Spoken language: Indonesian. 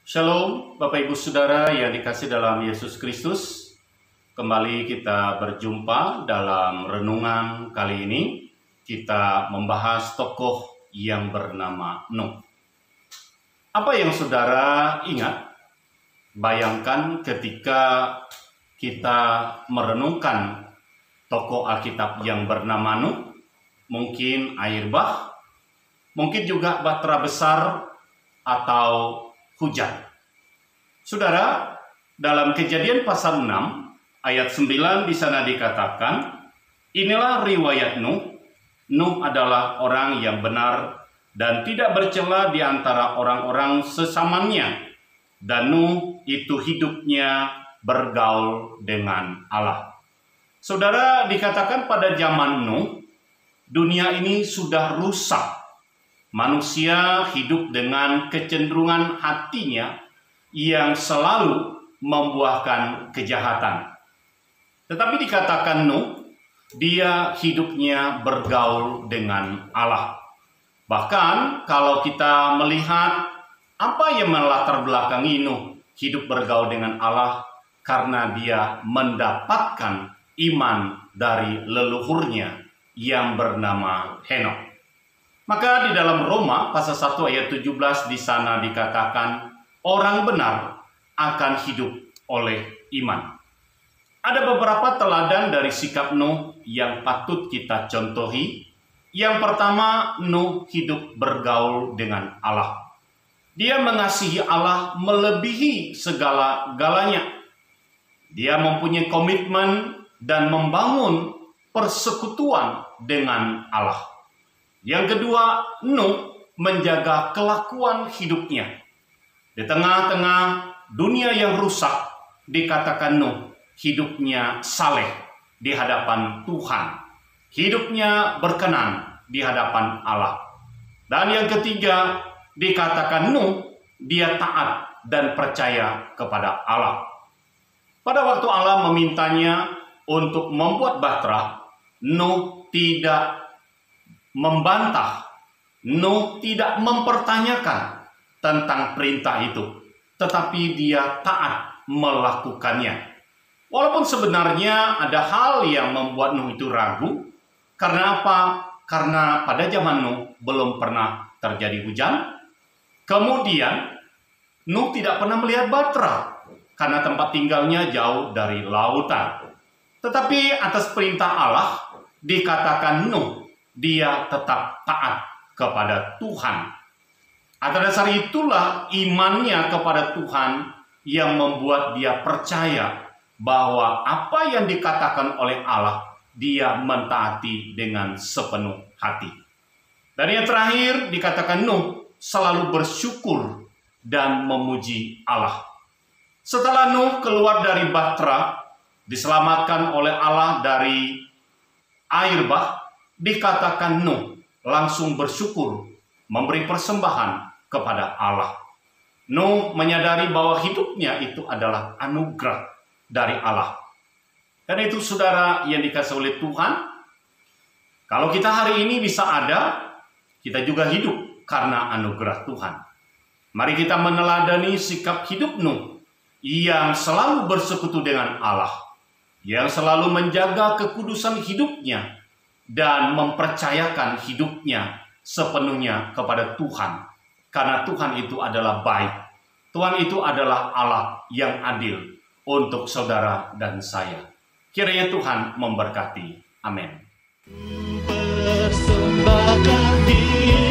Shalom, Bapak Ibu Saudara yang dikasih dalam Yesus Kristus. Kembali kita berjumpa dalam renungan kali ini. Kita membahas tokoh yang bernama Nuh. Apa yang saudara ingat? Bayangkan ketika kita merenungkan tokoh Alkitab yang bernama Nuh, mungkin air bah, mungkin juga bahtera besar atau hujan. Saudara, dalam Kejadian pasal 6 ayat 9 di sana dikatakan, inilah riwayat Nuh. Nuh adalah orang yang benar dan tidak bercela di antara orang-orang sesamanya. Dan Nuh itu hidupnya bergaul dengan Allah. Saudara, dikatakan pada zaman Nuh, dunia ini sudah rusak. Manusia hidup dengan kecenderungan hatinya yang selalu membuahkan kejahatan. Tetapi dikatakan Nuh, dia hidupnya bergaul dengan Allah. Bahkan kalau kita melihat apa yang melatar belakangi Nuh hidup bergaul dengan Allah, karena dia mendapatkan iman dari leluhurnya yang bernama Henokh. Maka di dalam Roma pasal 1 ayat 17 di sana dikatakan orang benar akan hidup oleh iman. Ada beberapa teladan dari sikap Nuh yang patut kita contohi. Yang pertama, Nuh hidup bergaul dengan Allah. Dia mengasihi Allah melebihi segala-galanya. Dia mempunyai komitmen dan membangun persekutuan dengan Allah. Yang kedua, Nuh menjaga kelakuan hidupnya. Di tengah-tengah dunia yang rusak, dikatakan Nuh hidupnya saleh di hadapan Tuhan. Hidupnya berkenan di hadapan Allah. Dan yang ketiga, dikatakan Nuh dia taat dan percaya kepada Allah. Pada waktu Allah memintanya untuk membuat bahtera, Nuh tidak membantah. Nuh tidak mempertanyakan tentang perintah itu, tetapi dia taat melakukannya. Walaupun sebenarnya ada hal yang membuat Nuh itu ragu. Karena apa? Karena pada zaman Nuh belum pernah terjadi hujan. Kemudian Nuh tidak pernah melihat bahtera karena tempat tinggalnya jauh dari lautan. Tetapi atas perintah Allah dikatakan Nuh dia tetap taat kepada Tuhan. Atas dasar itulah imannya kepada Tuhan yang membuat dia percaya bahwa apa yang dikatakan oleh Allah, dia mentaati dengan sepenuh hati. Dan yang terakhir dikatakan Nuh selalu bersyukur dan memuji Allah. Setelah Nuh keluar dari bahtera, diselamatkan oleh Allah dari air bah, dikatakan Nuh langsung bersyukur, memberi persembahan kepada Allah. Nuh menyadari bahwa hidupnya itu adalah anugerah dari Allah. Dan itu saudara yang dikasih oleh Tuhan, kalau kita hari ini bisa ada, kita juga hidup karena anugerah Tuhan. Mari kita meneladani sikap hidup Nuh yang selalu bersekutu dengan Allah, yang selalu menjaga kekudusan hidupnya dan mempercayakan hidupnya sepenuhnya kepada Tuhan. Karena Tuhan itu adalah baik. Tuhan itu adalah Allah yang adil untuk saudara dan saya. Kiranya Tuhan memberkati. Amin. Persembahkan diri